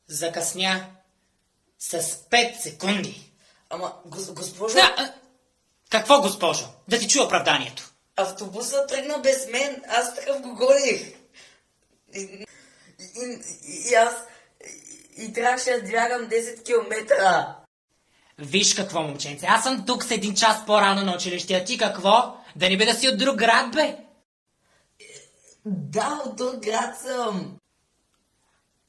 Закъсня с 5 секунди. Ама, госпожо... Какво, госпожо? Да ти чуя оправданието. Автобусът тръгна без мен, аз такъв го гоних. И аз... И трябваше да бягам 10 километра. Виж какво, момченце, аз съм тук с 1 час по-рано на училище, а ти какво? Да не бе да си от друг град, бе? Да, от друг град съм.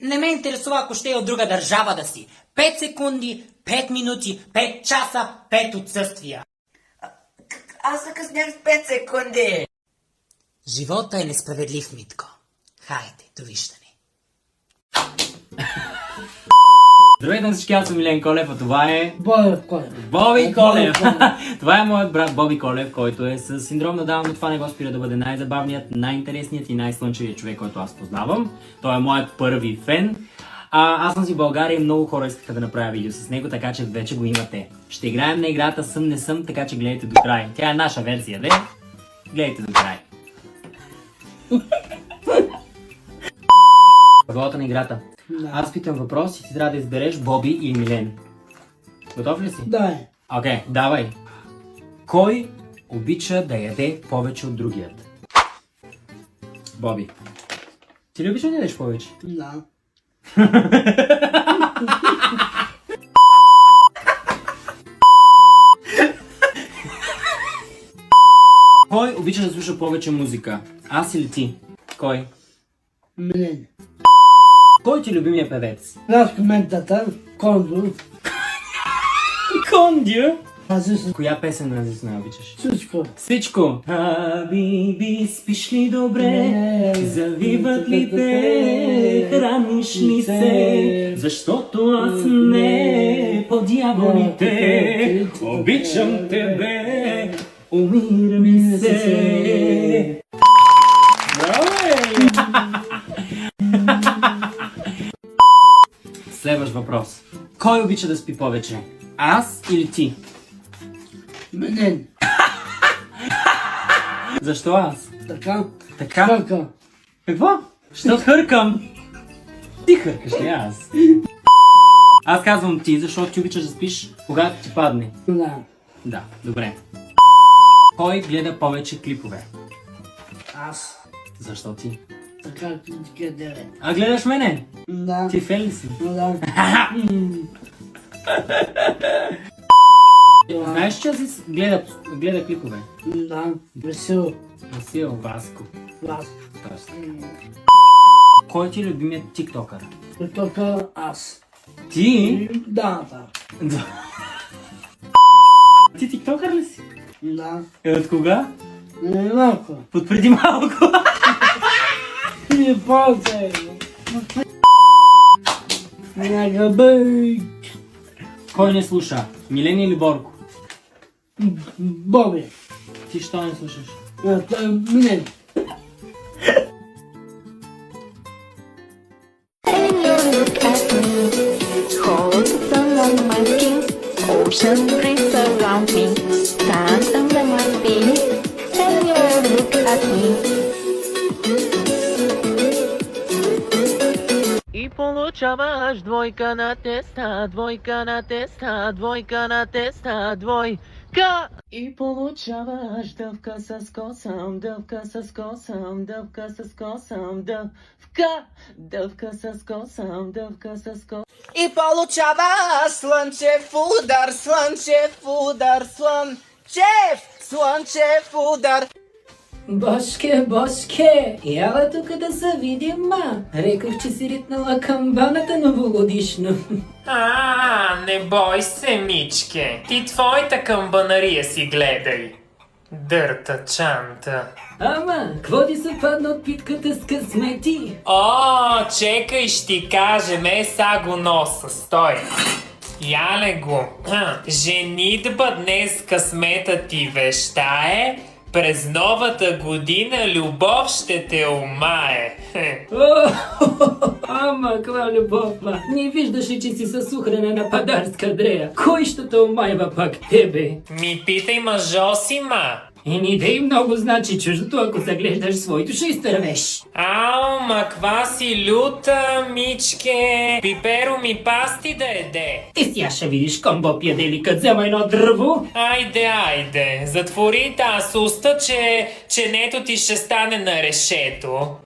Не ме интересува, ако ще е от друга държава да си. 5 секунди, 5 минути, 5 часа, 5 отсъствия. Аз закъснях с 5 секунди. Живота е несправедлив, Митко. Хайде, довиждане. Здравейте на всички, аз съм Милен Колев, а това е... Боби Колев. Боби Колев! Това е моят брат Боби Колев, който е с синдром на Даун, но това не го спира да бъде най-забавният, най-интересният и най-слънчевият човек, който аз познавам. Той е моят първи фен. Аз съм си в България и много хора искаха да направя видео с него, така че вече го имате. Ще играем на играта съм не съм, така че гледайте до край. Тя е наша версия, де? Гледайте до край. Правилата на играта. Да. Аз питам въпрос и ти трябва да избереш Боби или Милен. Готов ли си? Да. Окей, давай. Кой обича да яде повече от другият? Боби. Ти ли обичаш да ядеш повече? Да. Кой обича да слуша повече музика? Аз или ти? Кой? Милен. Кой ти е любимия певец? Рашко Ментата, Кондо. Кондю! Аз също Коя песен на обичаш? всичко. Всичко! Хаbibi, спиш ли добре? Завиват ли те? Храниш ли се? Защото аз не по дяволите. Обичам тебе, умира ми се. Браво! Следващ въпрос. Кой обича да спи повече? Аз или ти? Милен. Защо аз? Така. Така? Така. Какво? Що хъркам? Ти хъркаш ли аз? Аз казвам ти, защото ти обичаш да спиш, когато ти падне. Да. Да, добре. Кой гледа повече клипове? Аз. Защо ти? Така къде. А гледаш мене? Да. Ти фен ли си? Да. Знаеш, че Азис гледа клипове? Да. Весело. Васил Васко. Аз. Точно. Кой ти е любимият тиктокър? Тока аз. Ти? Да. Да. Ти тиктокър ли си? Да. От кога? Не малко. От преди малко. Не ползай. Няга бъй. Кой не слуша? Милен или Борко? Боби. Ти що не слушаш? Милен. Cold sun on my skin, ocean breeze around me, sun under my feet, and you look at me. И получаваш двойка на теста, двойка на теста, двойка на теста, двойка. И получаваш дъвка с косъм, дъвка с косъм, дъвка с косъм, дъвка, дъвка с косъм, дъвка с косъм. И получаваш слънчев удар, слънчев удар, слънчев удар. Бошке, яла тук да се видим, ма. Рекох, че си ритнала камбаната новогодишно. Не бой се, Мичке. Ти твоята камбанария си гледай. Дърта чанта. Ама, кво ти се падна от питката с късмети? Чекай, ще ти кажем, са го носа, стой. Яле го. Женитба днес късмета ти вещае, през новата година любов ще те умае. Ама, каква любов, ма. Не виждаш ли, че си съсухрена на падарска дрея? Кой ще те омайва пак тебе? Ми питай мъжо си, ма. Еми, да и много значи чуждото, ако заглеждаш своето ще изтървеш. Ау, ма ква си люта, мичке. Пиперо ми пасти да еде. Ти сега ще видиш комбо пиадели, като взема едно дърво. Айде, затвори таз уста, че ченето ти ще стане на решето.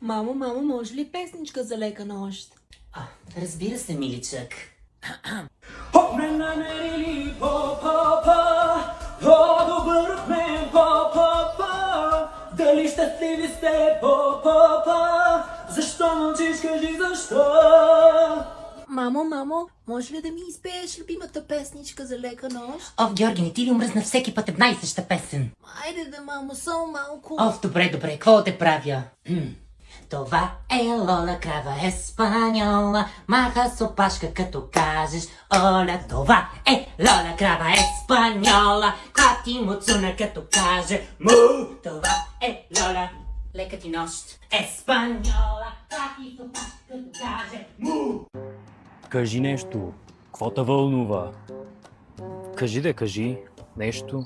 Мамо, може ли песничка за лека нощ? Разбира се, миличък. Дали щастливи сте, защо мълчиш, кажи защо? Мамо, може ли да ми изпееш любимата песничка за лека нощ? Георги, не ти ли умръзна всеки път една и съща песен? Айде да, мамо, само малко. Добре, какво да правя? Това е Лола, крава еспаньола, маха с опашка като кажеш Оля. Това е Лола, крава еспаньола, хвати му цуна като каже му. Това е Лола, лека ти нощ, еспаньола, хвати с опашка като каже му. Кажи нещо. Какво те вълнува? Кажи нещо.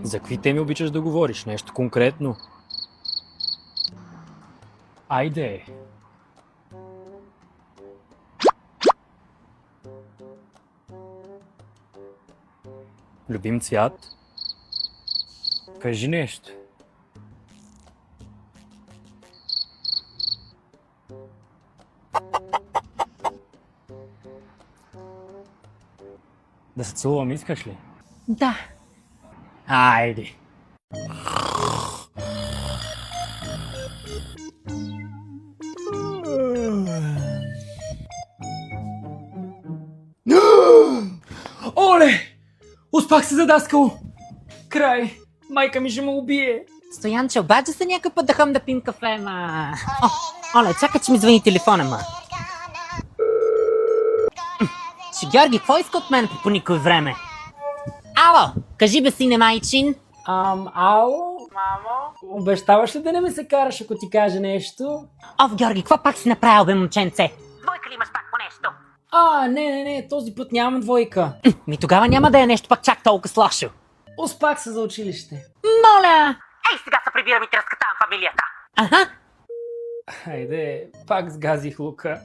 За какви теми обичаш да говориш? Нещо конкретно? Айде! Любим цвят? Кажи нещо. Да се целувам, искаш ли? Да. Айде! Оле! Успах се задаскал! Край! Майка ми ще ме убие! Стоянче, обаче се някой път да хам да пим кафе, ма. Оле, чакай, че ми звъни телефона, ма. Георги, какво иска от мен по никой време? Ало, кажи бе, сине майчин. Ало? Мамо? Обещаваш ли да не ме се караш, ако ти кажа нещо? Георги, какво пак си направил, бе, момченце? Двойка ли имаш пак по нещо? Не, този път нямам двойка. Ми тогава няма да е нещо пак чак толкова лошо. Успах се за училище. Моля! Ей, сега се прибирам и ти разкатавам фамилията. Аха. Хайде, пак сгазих лука.